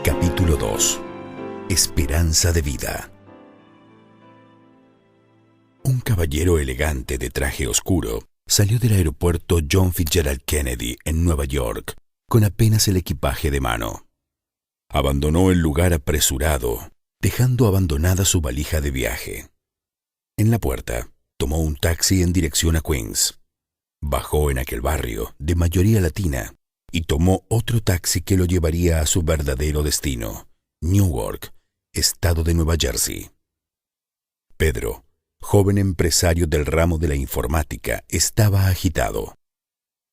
Capítulo 2. Esperanza de vida. Un caballero elegante de traje oscuro salió del aeropuerto John Fitzgerald Kennedy en Nueva York con apenas el equipaje de mano. Abandonó el lugar apresurado, dejando abandonada su valija de viaje. En la puerta, tomó un taxi en dirección a Queens. Bajó en aquel barrio, de mayoría latina, y tomó otro taxi que lo llevaría a su verdadero destino, Newark, estado de Nueva Jersey. Pedro, joven empresario del ramo de la informática, estaba agitado.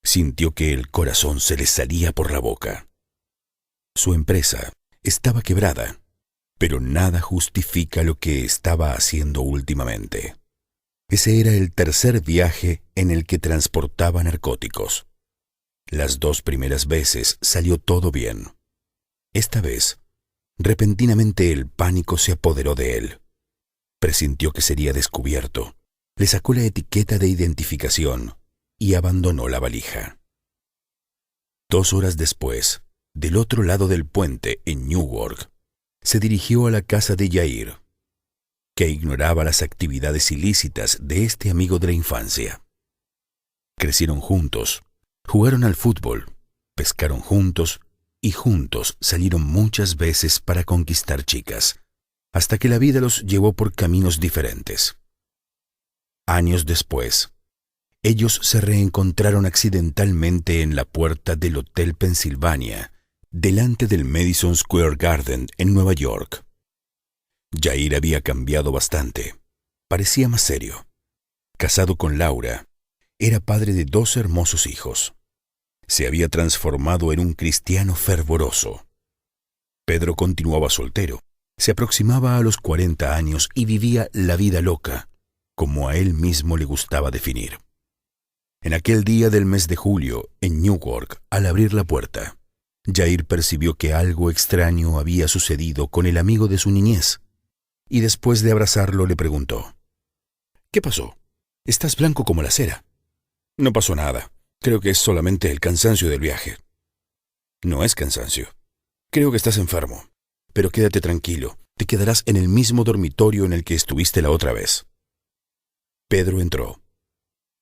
Sintió que el corazón se le salía por la boca. Su empresa estaba quebrada, pero nada justifica lo que estaba haciendo últimamente. Ese era el tercer viaje en el que transportaba narcóticos. Las 2 primeras veces salió todo bien. Esta vez, repentinamente el pánico se apoderó de él. Presintió que sería descubierto, le sacó la etiqueta de identificación y abandonó la valija. 2 horas después, del otro lado del puente, en Newark, se dirigió a la casa de Jair, que ignoraba las actividades ilícitas de este amigo de la infancia. Crecieron juntos, jugaron al fútbol, pescaron juntos y juntos salieron muchas veces para conquistar chicas, hasta que la vida los llevó por caminos diferentes. Años después, ellos se reencontraron accidentalmente en la puerta del Hotel Pennsylvania, delante del Madison Square Garden en Nueva York. Jair había cambiado bastante. Parecía más serio. Casado con Laura, era padre de 2 hermosos hijos. Se había transformado en un cristiano fervoroso. Pedro continuaba soltero. Se aproximaba a los 40 años y vivía la vida loca, como a él mismo le gustaba definir. En aquel día del mes de julio, en Newark, al abrir la puerta, Jair percibió que algo extraño había sucedido con el amigo de su niñez, y después de abrazarlo le preguntó: «¿Qué pasó? Estás blanco como la cera». «No pasó nada. Creo que es solamente el cansancio del viaje». «No es cansancio. Creo que estás enfermo. Pero quédate tranquilo. Te quedarás en el mismo dormitorio en el que estuviste la otra vez». Pedro entró.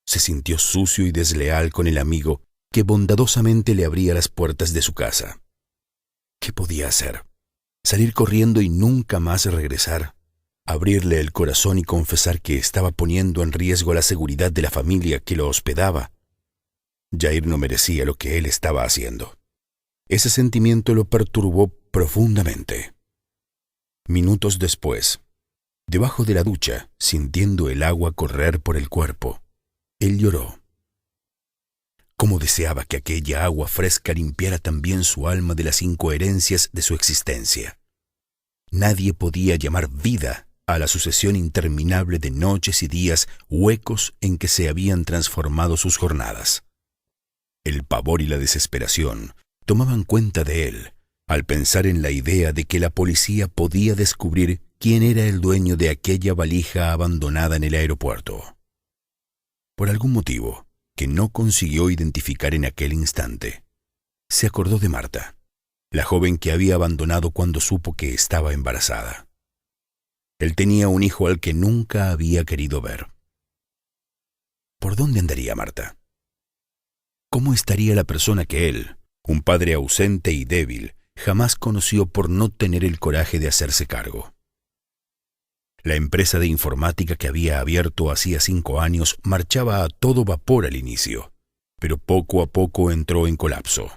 Se sintió sucio y desleal con el amigo que bondadosamente le abría las puertas de su casa. ¿Qué podía hacer? ¿Salir corriendo y nunca más regresar? ¿Abrirle el corazón y confesar que estaba poniendo en riesgo la seguridad de la familia que lo hospedaba? Jair no merecía lo que él estaba haciendo. Ese sentimiento lo perturbó profundamente. Minutos después, debajo de la ducha, sintiendo el agua correr por el cuerpo, él lloró. Cómo deseaba que aquella agua fresca limpiara también su alma de las incoherencias de su existencia. Nadie podía llamar vida a la sucesión interminable de noches y días huecos en que se habían transformado sus jornadas. El pavor y la desesperación tomaban cuenta de él al pensar en la idea de que la policía podía descubrir quién era el dueño de aquella valija abandonada en el aeropuerto. Por algún motivo que no consiguió identificar en aquel instante, se acordó de Marta, la joven que había abandonado cuando supo que estaba embarazada. Él tenía un hijo al que nunca había querido ver. ¿Por dónde andaría Marta? ¿Cómo estaría la persona que él, un padre ausente y débil, jamás conoció por no tener el coraje de hacerse cargo? La empresa de informática que había abierto hacía 5 años marchaba a todo vapor al inicio, pero poco a poco entró en colapso.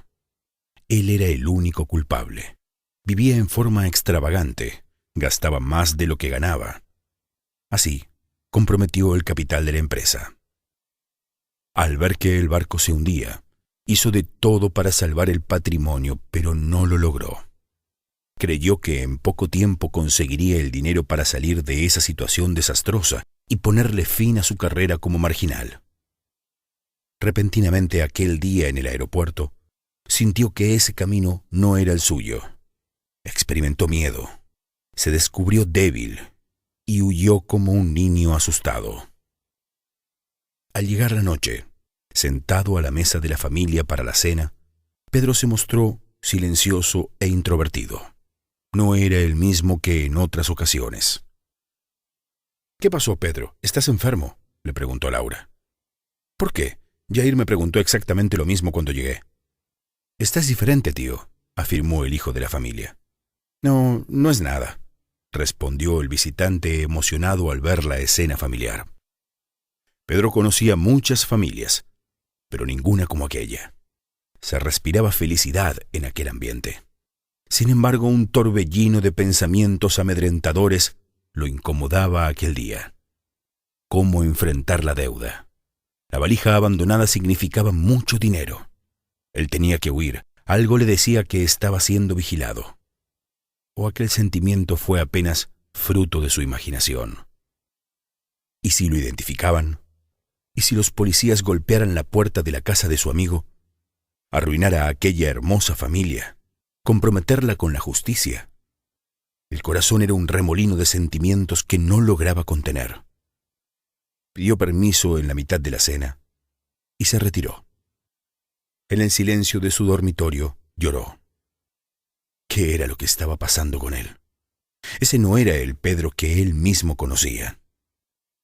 Él era el único culpable. Vivía en forma extravagante, gastaba más de lo que ganaba. Así, comprometió el capital de la empresa. Al ver que el barco se hundía, hizo de todo para salvar el patrimonio, pero no lo logró. Creyó que en poco tiempo conseguiría el dinero para salir de esa situación desastrosa y ponerle fin a su carrera como marginal. Repentinamente aquel día en el aeropuerto, sintió que ese camino no era el suyo. Experimentó miedo, se descubrió débil y huyó como un niño asustado. Al llegar la noche, sentado a la mesa de la familia para la cena, Pedro se mostró silencioso e introvertido. no era el mismo que en otras ocasiones. «¿Qué pasó, Pedro? ¿Estás enfermo?», le preguntó Laura. «¿Por qué? Jair me preguntó exactamente lo mismo cuando llegué». «Estás diferente, tío», afirmó el hijo de la familia. «No, no es nada», respondió el visitante emocionado al ver la escena familiar. Pedro conocía muchas familias, pero ninguna como aquella. Se respiraba felicidad en aquel ambiente. Sin embargo, un torbellino de pensamientos amedrentadores lo incomodaba aquel día. ¿Cómo enfrentar la deuda? La valija abandonada significaba mucho dinero. Él tenía que huir. Algo le decía que estaba siendo vigilado. ¿O aquel sentimiento fue apenas fruto de su imaginación? ¿Y si lo identificaban? ¿Y si los policías golpearan la puerta de la casa de su amigo? Arruinar a aquella hermosa familia, comprometerla con la justicia. El corazón era un remolino de sentimientos que no lograba contener. Pidió permiso en la mitad de la cena y se retiró. En el silencio de su dormitorio lloró. ¿Qué era lo que estaba pasando con él? Ese no era el Pedro que él mismo conocía.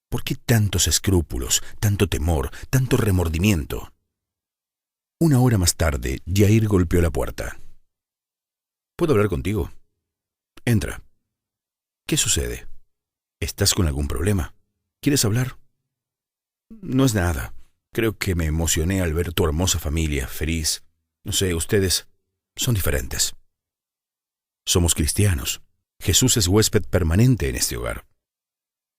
¿Por qué tantos escrúpulos, tanto temor, tanto remordimiento? Una hora más tarde, Jair golpeó la puerta. «¿Puedo hablar contigo?» «Entra». «¿Qué sucede? ¿Estás con algún problema? ¿Quieres hablar?» «No es nada. Creo que me emocioné al ver tu hermosa familia, feliz. No sé, ustedes son diferentes». «Somos cristianos. Jesús es huésped permanente en este hogar.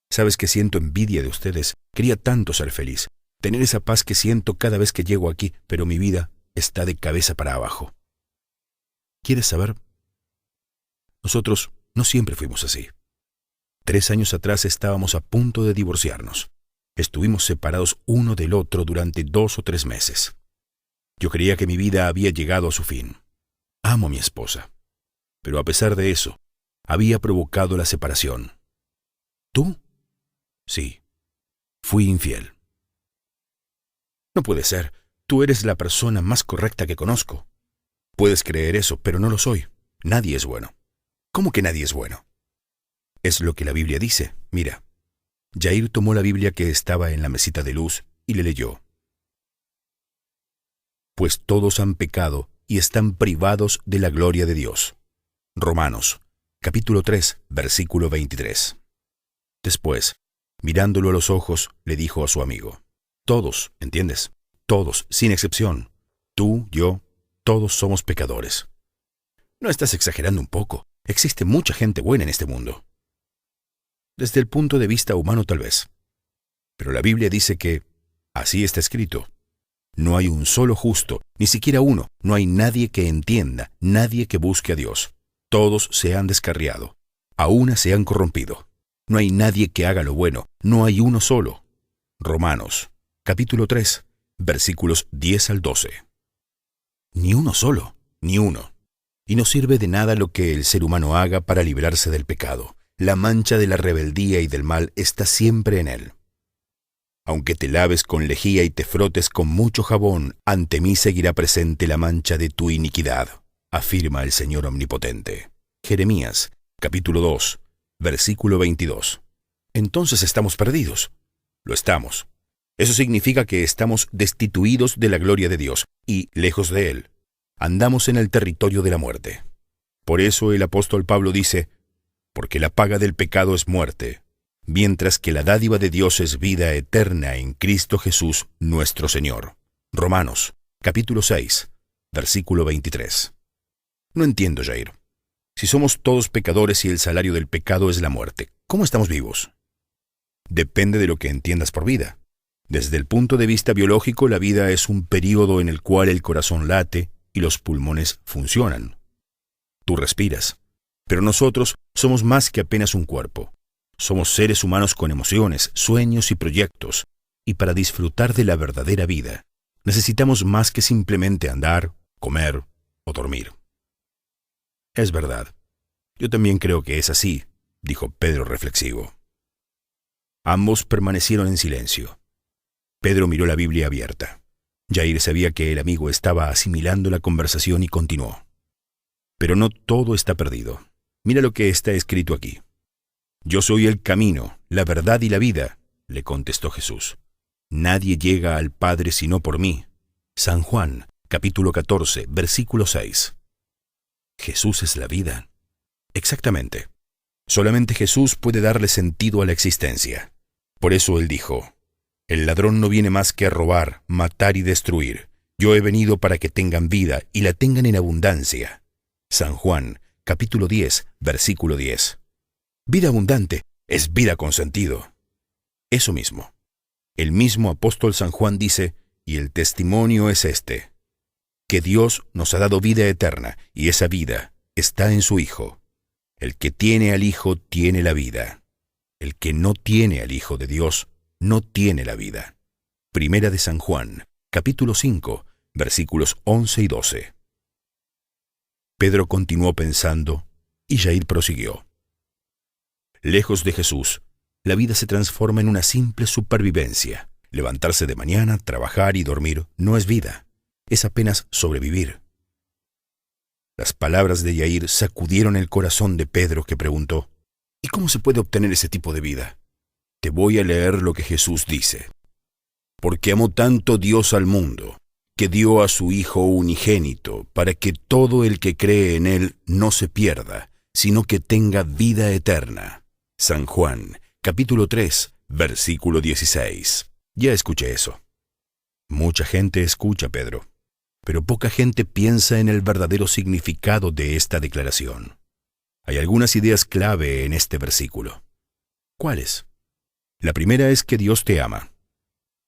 Sabes que siento envidia de ustedes. Quería tanto ser feliz, tener esa paz que siento cada vez que llego aquí, pero mi vida está de cabeza para abajo. ¿Quieres saber? Nosotros no siempre fuimos así. 3 años atrás estábamos a punto de divorciarnos. Estuvimos separados uno del otro durante 2 o 3 meses. Yo creía que mi vida había llegado a su fin. Amo a mi esposa. Pero a pesar de eso, había provocado la separación. ¿Tú? Sí. Fui infiel. No puede ser. Tú eres la persona más correcta que conozco. Puedes creer eso, pero no lo soy. Nadie es bueno. ¿Cómo que nadie es bueno? Es lo que la Biblia dice. Mira. Jair tomó la Biblia que estaba en la mesita de luz y le leyó. Pues todos han pecado y están privados de la gloria de Dios. Romanos, capítulo 3, versículo 23. Después, mirándolo a los ojos, le dijo a su amigo, todos, ¿entiendes? Todos, sin excepción. Tú, yo, todos somos pecadores. ¿No estás exagerando un poco? Existe mucha gente buena en este mundo. Desde el punto de vista humano tal vez. Pero la Biblia dice que, así está escrito, no hay un solo justo, ni siquiera uno, no hay nadie que entienda, nadie que busque a Dios. Todos se han descarriado, a una se han corrompido. No hay nadie que haga lo bueno, no hay uno solo. Romanos, capítulo 3, versículos 10 al 12. Ni uno solo, ni uno. Y no sirve de nada lo que el ser humano haga para librarse del pecado. La mancha de la rebeldía y del mal está siempre en él. Aunque te laves con lejía y te frotes con mucho jabón, ante mí seguirá presente la mancha de tu iniquidad, afirma el Señor Omnipotente. Jeremías, capítulo 2, versículo 22. Entonces estamos perdidos. Lo estamos. Eso significa que estamos destituidos de la gloria de Dios y lejos de Él. Andamos en el territorio de la muerte. Por eso el apóstol Pablo dice, porque la paga del pecado es muerte, mientras que la dádiva de Dios es vida eterna en Cristo Jesús nuestro Señor. Romanos, capítulo 6, versículo 23. No entiendo, Jair. Si somos todos pecadores y el salario del pecado es la muerte, ¿cómo estamos vivos? Depende de lo que entiendas por vida. Desde el punto de vista biológico, la vida es un período en el cual el corazón late y los pulmones funcionan. Tú respiras. Pero nosotros somos más que apenas un cuerpo. Somos seres humanos con emociones, sueños y proyectos. Y para disfrutar de la verdadera vida, necesitamos más que simplemente andar, comer o dormir. Es verdad. Yo también creo que es así, dijo Pedro reflexivo. Ambos permanecieron en silencio. Pedro miró la Biblia abierta. Jair sabía que el amigo estaba asimilando la conversación y continuó. Pero no todo está perdido. Mira lo que está escrito aquí. Yo soy el camino, la verdad y la vida, le contestó Jesús. Nadie llega al Padre sino por mí. San Juan, capítulo 14, versículo 6. ¿Jesús es la vida? Exactamente. Solamente Jesús puede darle sentido a la existencia. Por eso él dijo, el ladrón no viene más que a robar, matar y destruir. Yo he venido para que tengan vida y la tengan en abundancia. San Juan, capítulo 10, versículo 10. Vida abundante es vida con sentido. Eso mismo. El mismo apóstol San Juan dice, y el testimonio es este, que Dios nos ha dado vida eterna, y esa vida está en su Hijo. El que tiene al Hijo tiene la vida. El que no tiene al Hijo de Dios no tiene la vida. Primera de San Juan, capítulo 5, versículos 11 y 12. Pedro continuó pensando, y Jair prosiguió. Lejos de Jesús, la vida se transforma en una simple supervivencia. Levantarse de mañana, trabajar y dormir no es vida, es apenas sobrevivir. Las palabras de Jair sacudieron el corazón de Pedro, que preguntó, ¿y cómo se puede obtener ese tipo de vida? Te voy a leer lo que Jesús dice. Porque amó tanto Dios al mundo, que dio a su Hijo unigénito, para que todo el que cree en Él no se pierda, sino que tenga vida eterna. San Juan, capítulo 3, versículo 16. Ya escuché eso. Mucha gente escucha, Pedro, pero poca gente piensa en el verdadero significado de esta declaración. Hay algunas ideas clave en este versículo. ¿Cuáles? La primera es que Dios te ama.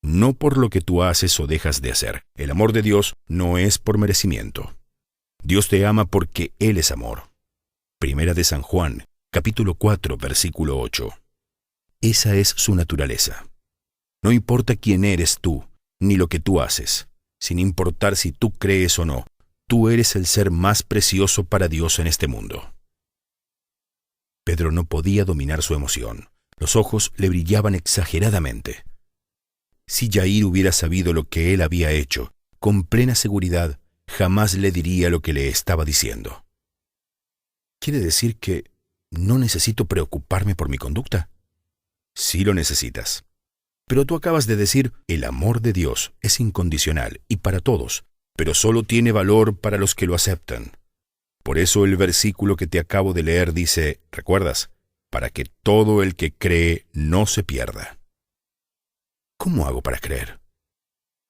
No por lo que tú haces o dejas de hacer. El amor de Dios no es por merecimiento. Dios te ama porque Él es amor. Primera de San Juan, capítulo 4, versículo 8. Esa es su naturaleza. No importa quién eres tú, ni lo que tú haces, sin importar si tú crees o no, tú eres el ser más precioso para Dios en este mundo. Pedro no podía dominar su emoción. Los ojos le brillaban exageradamente. Si Jair hubiera sabido lo que él había hecho, con plena seguridad, jamás le diría lo que le estaba diciendo. ¿Quiere decir que no necesito preocuparme por mi conducta? Sí lo necesitas. Pero tú acabas de decir, el amor de Dios es incondicional y para todos, pero solo tiene valor para los que lo aceptan. Por eso el versículo que te acabo de leer dice, ¿recuerdas? Para que todo el que cree no se pierda. ¿Cómo hago para creer?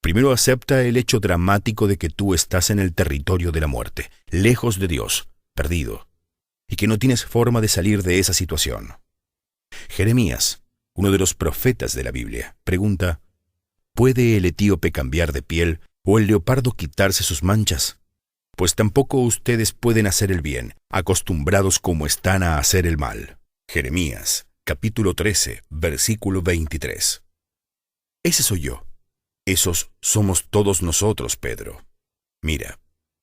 Primero acepta el hecho dramático de que tú estás en el territorio de la muerte, lejos de Dios, perdido, y que no tienes forma de salir de esa situación. Jeremías, uno de los profetas de la Biblia, pregunta, ¿puede el etíope cambiar de piel o el leopardo quitarse sus manchas? Pues tampoco ustedes pueden hacer el bien, acostumbrados como están a hacer el mal. Jeremías, capítulo 13, versículo 23. Ese soy yo. Esos somos todos nosotros, Pedro. Mira,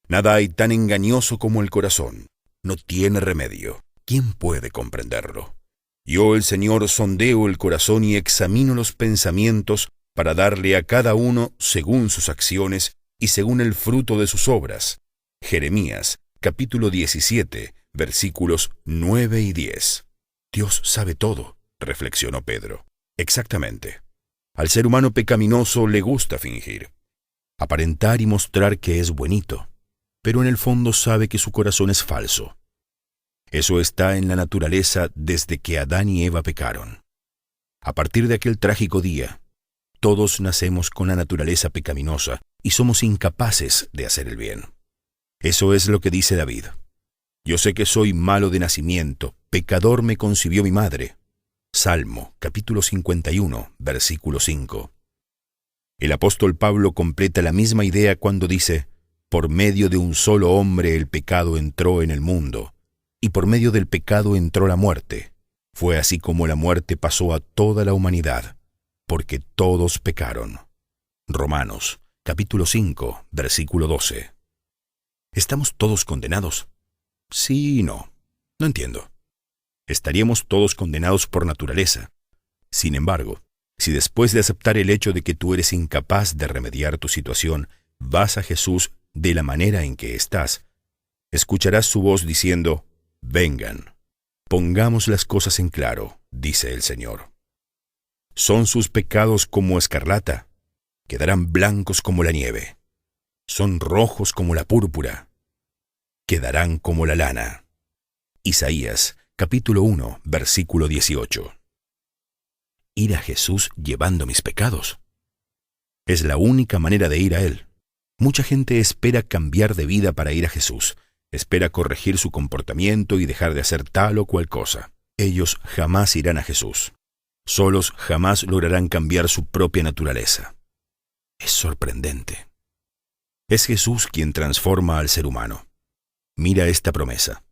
nada hay tan engañoso como el corazón. No tiene remedio. ¿Quién puede comprenderlo? Yo, el Señor, sondeo el corazón y examino los pensamientos para darle a cada uno según sus acciones y según el fruto de sus obras. Jeremías, capítulo 17, versículos 9 y 10. Dios sabe todo, reflexionó Pedro. Exactamente. Al ser humano pecaminoso le gusta fingir, aparentar y mostrar que es buenito, pero en el fondo sabe que su corazón es falso. Eso está en la naturaleza desde que Adán y Eva pecaron. A partir de aquel trágico día, todos nacemos con la naturaleza pecaminosa y somos incapaces de hacer el bien. Eso es lo que dice David. Yo sé que soy malo de nacimiento, pecador me concibió mi madre. Salmo, capítulo 51, versículo 5. El apóstol Pablo completa la misma idea cuando dice, por medio de un solo hombre el pecado entró en el mundo, y por medio del pecado entró la muerte. Fue así como la muerte pasó a toda la humanidad, porque todos pecaron. Romanos, capítulo 5, versículo 12. ¿Estamos todos condenados? Sí y no. No entiendo. Estaríamos todos condenados por naturaleza. Sin embargo, si después de aceptar el hecho de que tú eres incapaz de remediar tu situación, vas a Jesús de la manera en que estás, escucharás su voz diciendo, vengan. Pongamos las cosas en claro, dice el Señor. ¿Son sus pecados como escarlata? Quedarán blancos como la nieve. Son rojos como la púrpura. Quedarán como la lana. Isaías, capítulo 1, versículo 18. ¿Ir a Jesús llevando mis pecados? Es la única manera de ir a Él. Mucha gente espera cambiar de vida para ir a Jesús. Espera corregir su comportamiento y dejar de hacer tal o cual cosa. Ellos jamás irán a Jesús. Solos jamás lograrán cambiar su propia naturaleza. Es sorprendente. Es Jesús quien transforma al ser humano. Mira esta promesa.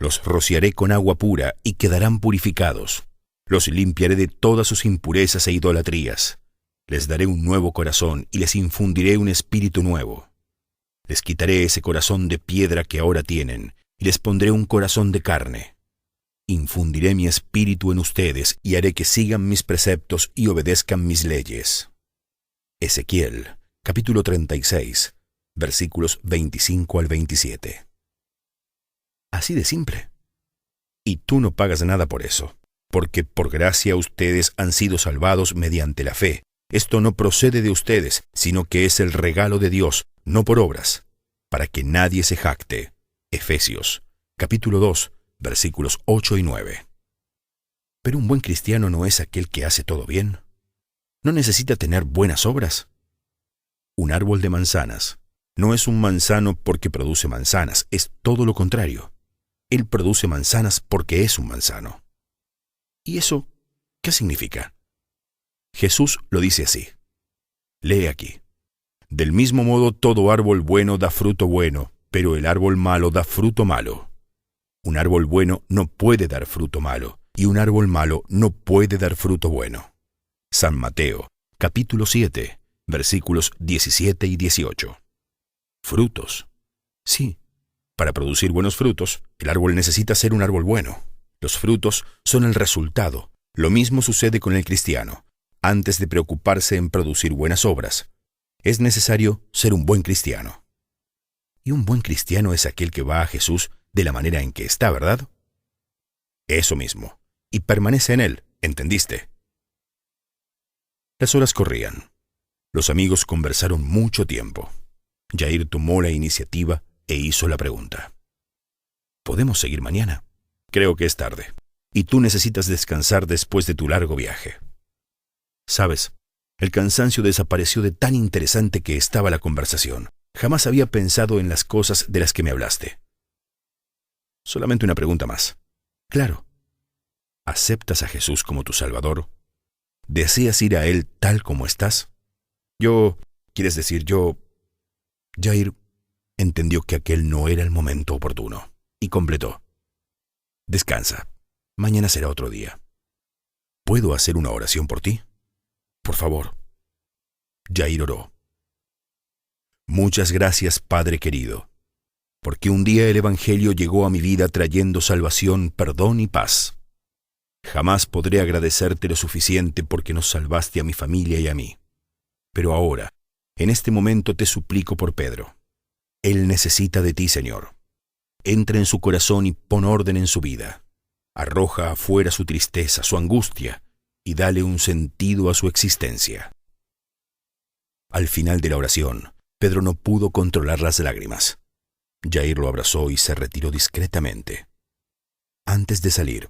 Los rociaré con agua pura y quedarán purificados. Los limpiaré de todas sus impurezas e idolatrías. Les daré un nuevo corazón y les infundiré un espíritu nuevo. Les quitaré ese corazón de piedra que ahora tienen y les pondré un corazón de carne. Infundiré mi espíritu en ustedes y haré que sigan mis preceptos y obedezcan mis leyes. Ezequiel, capítulo 36, versículos 25 al 27. Así de simple. Y tú no pagas nada por eso, porque por gracia ustedes han sido salvados mediante la fe. Esto no procede de ustedes, sino que es el regalo de Dios, no por obras, para que nadie se jacte. Efesios, capítulo 2, versículos 8 y 9. Pero un buen cristiano no es aquel que hace todo bien. No necesita tener buenas obras. Un árbol de manzanas no es un manzano porque produce manzanas, es todo lo contrario. Él produce manzanas porque es un manzano. ¿Y eso qué significa? Jesús lo dice así. Lee aquí. Del mismo modo todo árbol bueno da fruto bueno, pero el árbol malo da fruto malo. Un árbol bueno no puede dar fruto malo, y un árbol malo no puede dar fruto bueno. San Mateo, capítulo 7, versículos 17 y 18. Frutos. Sí, para producir buenos frutos, el árbol necesita ser un árbol bueno. Los frutos son el resultado. Lo mismo sucede con el cristiano. Antes de preocuparse en producir buenas obras, es necesario ser un buen cristiano. Y un buen cristiano es aquel que va a Jesús de la manera en que está, ¿verdad? Eso mismo. Y permanece en Él, ¿entendiste? Las horas corrían. Los amigos conversaron mucho tiempo. Jair tomó la iniciativa e hizo la pregunta. ¿Podemos seguir mañana? Creo que es tarde. Y tú necesitas descansar después de tu largo viaje. ¿Sabes? El cansancio desapareció de tan interesante que estaba la conversación. Jamás había pensado en las cosas de las que me hablaste. Solamente una pregunta más. Claro. ¿Aceptas a Jesús como tu Salvador? ¿Deseas ir a Él tal como estás? ¿Quieres decir yo? Jair entendió que aquel no era el momento oportuno y completó. Descansa. Mañana será otro día. ¿Puedo hacer una oración por ti? Por favor. Jair oró. Muchas gracias, Padre querido, porque un día el Evangelio llegó a mi vida trayendo salvación, perdón y paz. Jamás podré agradecerte lo suficiente porque nos salvaste a mi familia y a mí. Pero ahora, en este momento te suplico por Pedro. Él necesita de ti, Señor. Entra en su corazón y pon orden en su vida. Arroja afuera su tristeza, su angustia, y dale un sentido a su existencia. Al final de la oración, Pedro no pudo controlar las lágrimas. Jair lo abrazó y se retiró discretamente. Antes de salir,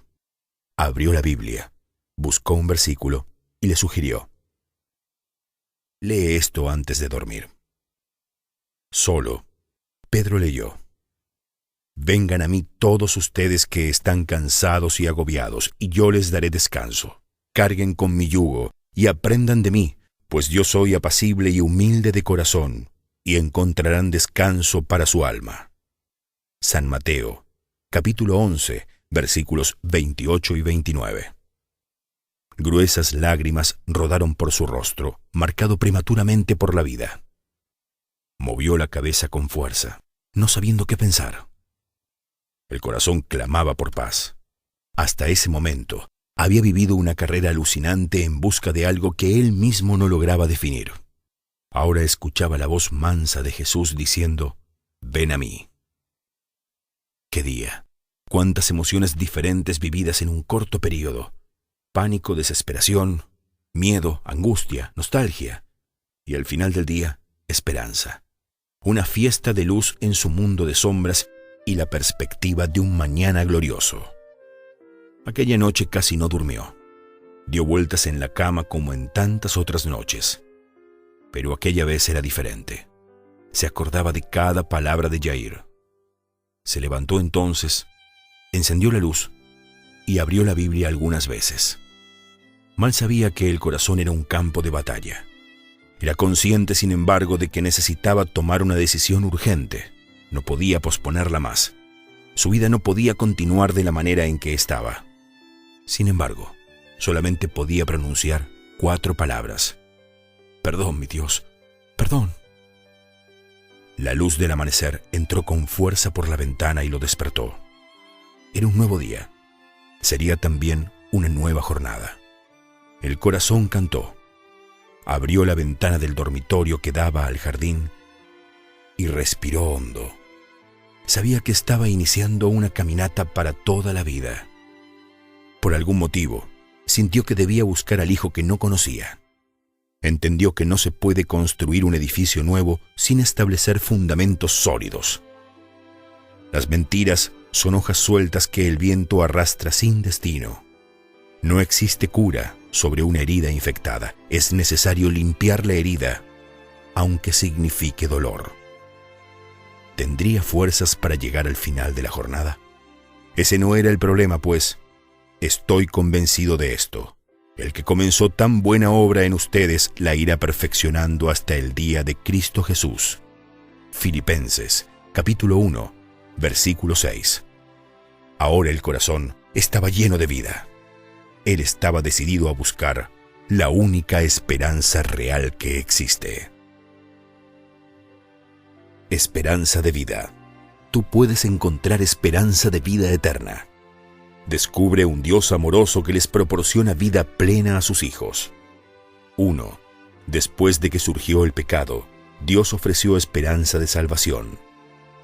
abrió la Biblia, buscó un versículo y le sugirió: lee esto antes de dormir. Solo, Pedro leyó: vengan a mí todos ustedes que están cansados y agobiados, y yo les daré descanso. Carguen con mi yugo y aprendan de mí, pues yo soy apacible y humilde de corazón, y encontrarán descanso para su alma. San Mateo, capítulo 11, versículos 28 y 29. Gruesas lágrimas rodaron por su rostro, marcado prematuramente por la vida. Movió la cabeza con fuerza, no sabiendo qué pensar. El corazón clamaba por paz. Hasta ese momento, había vivido una carrera alucinante en busca de algo que él mismo no lograba definir. Ahora escuchaba la voz mansa de Jesús diciendo: ven a mí. ¿Qué día? Cuántas emociones diferentes vividas en un corto periodo. Pánico, desesperación, miedo, angustia, nostalgia. Y al final del día, esperanza. Una fiesta de luz en su mundo de sombras y la perspectiva de un mañana glorioso. Aquella noche casi no durmió. Dio vueltas en la cama como en tantas otras noches. Pero aquella vez era diferente. Se acordaba de cada palabra de Jair. Se levantó entonces, encendió la luz y abrió la Biblia algunas veces. Mal sabía que el corazón era un campo de batalla. Era consciente, sin embargo, de que necesitaba tomar una decisión urgente. No podía posponerla más. Su vida no podía continuar de la manera en que estaba. Sin embargo, solamente podía pronunciar 4 palabras. Perdón, mi Dios, perdón. La luz del amanecer entró con fuerza por la ventana y lo despertó. Era un nuevo día. Sería también una nueva jornada. El corazón cantó. Abrió la ventana del dormitorio que daba al jardín y respiró hondo. Sabía que estaba iniciando una caminata para toda la vida. Por algún motivo, sintió que debía buscar al hijo que no conocía. Entendió que no se puede construir un edificio nuevo sin establecer fundamentos sólidos. Las mentiras son hojas sueltas que el viento arrastra sin destino. No existe cura sobre una herida infectada. Es necesario limpiar la herida, aunque signifique dolor. ¿Tendría fuerzas para llegar al final de la jornada? Ese no era el problema, pues. Estoy convencido de esto. El que comenzó tan buena obra en ustedes la irá perfeccionando hasta el día de Cristo Jesús. Filipenses, capítulo 1, versículo 6. Ahora el corazón estaba lleno de vida. Él estaba decidido a buscar la única esperanza real que existe. Esperanza de vida. Tú puedes encontrar esperanza de vida eterna. Descubre un Dios amoroso que les proporciona vida plena a sus hijos. 1. Después de que surgió el pecado, Dios ofreció esperanza de salvación.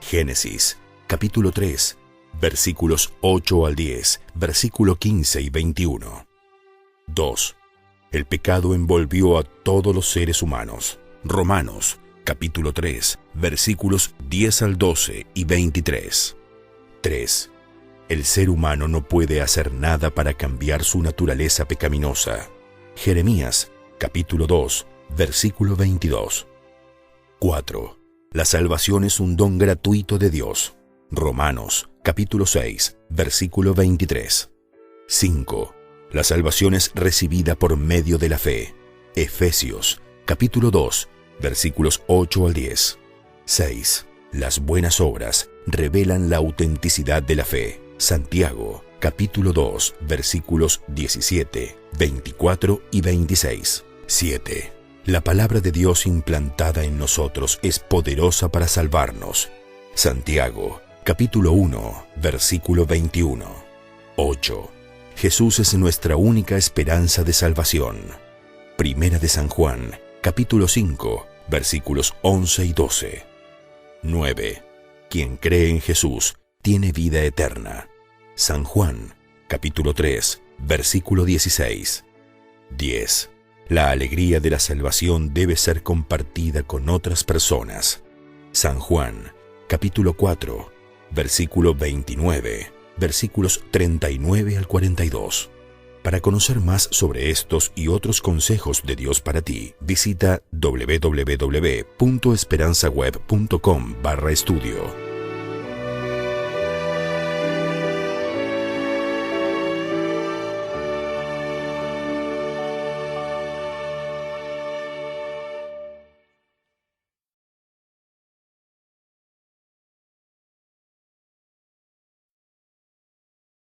Génesis, capítulo 3, versículos 8 al 10, versículo 15 y 21. 2. El pecado envolvió a todos los seres humanos. Romanos, capítulo 3, versículos 10 al 12 y 23. 3. El ser humano no puede hacer nada para cambiar su naturaleza pecaminosa. Jeremías, capítulo 2, versículo 22. 4. La salvación es un don gratuito de Dios. Romanos, capítulo 6, versículo 23. 5. La salvación es recibida por medio de la fe. Efesios, capítulo 2, versículos 8 al 10. 6. Las buenas obras revelan la autenticidad de la fe. Santiago, capítulo 2, versículos 17, 24 y 26. 7. La palabra de Dios implantada en nosotros es poderosa para salvarnos. Santiago, capítulo 1, versículo 21. 8. Jesús es nuestra única esperanza de salvación. Primera de San Juan, capítulo 5, versículos 11 y 12. 9. Quien cree en Jesús tiene vida eterna. San Juan, capítulo 3, versículo 16. 10. La alegría de la salvación debe ser compartida con otras personas. San Juan, capítulo 4, versículo 29, versículos 39 al 42. Para conocer más sobre estos y otros consejos de Dios para ti, visita www.esperanzaweb.com/estudio.